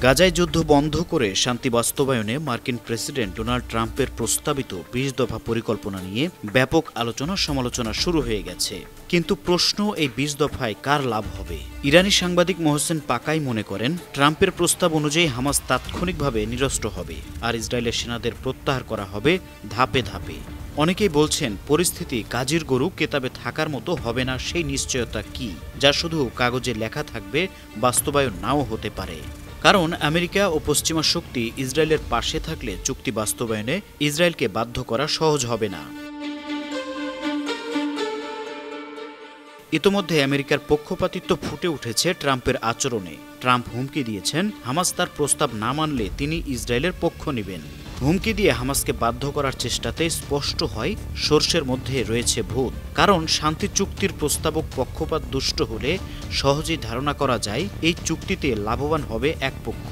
গাজায় যুদ্ধ বন্ধ করে শান্তি বাস্তবায়নে মার্কিন প্রেসিডেন্ট ডোনাল্ড ট্রাম্পের প্রস্তাবিত ২০ দফা পরিকল্পনা নিয়ে ব্যাপক আলোচনা সমালোচনা শুরু হয়ে গেছে। কিন্তু প্রশ্ন, এই ২০ দফায় কার লাভ হবে? ইরানি সাংবাদিক মোহসেন পাকাই মনে করেন, ট্রাম্পের প্রস্তাব অনুযায়ী হামাস তাৎক্ষণিকভাবে নিরস্ত্র হবে আর ইসরায়েলের সেনাদের প্রত্যাহার করা হবে ধাপে ধাপে। অনেকেই বলছেন, পরিস্থিতি কাজীর গরু কেতাবে থাকার মতো হবে না। সেই নিশ্চয়তা কি, যা শুধু কাগজে লেখা থাকবে, বাস্তবায়ন নাও হতে পারে? কারণ আমেরিকা ও পশ্চিমা শক্তি ইসরায়েলের পাশে থাকলে চুক্তি বাস্তবায়নে ইসরায়েলকে বাধ্য করা সহজ হবে না। ইতোমধ্যে আমেরিকার পক্ষপাতিত্ব ফুটে উঠেছে ট্রাম্পের আচরণে। ট্রাম্প হুমকি দিয়েছেন, হামাস তার প্রস্তাব না মানলে তিনি ইসরায়েলের পক্ষ নেবেন। হুমকি দিয়ে হামাসকে বাধ্য করার চেষ্টাতে স্পষ্ট হয় সর্ষের মধ্যে রয়েছে ভূত। কারণ শান্তি চুক্তির প্রস্তাবক পক্ষপাত দুষ্ট হলে সহজেই ধারণা করা যায় এই চুক্তিতে লাভবান হবে এক পক্ষ।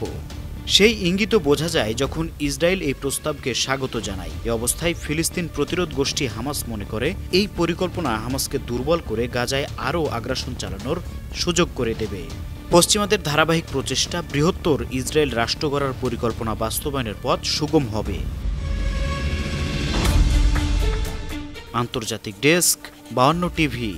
সেই ইঙ্গিতও বোঝা যায় যখন ইসরায়েল এই প্রস্তাবকে স্বাগত জানায়। এ অবস্থায় ফিলিস্তিন প্রতিরোধ গোষ্ঠী হামাস মনে করে, এই পরিকল্পনা হামাসকে দুর্বল করে গাজায় আরও আগ্রাসন চালানোর সুযোগ করে দেবে। পশ্চিমাদের ধারাবাহিক প্রচেষ্টা বৃহত্তর ইসরায়েল রাষ্ট্র গড়ার পরিকল্পনা বাস্তবায়নের পথ সুগম হবে। আন্তর্জাতিক ডেস্ক, 52 টিভি।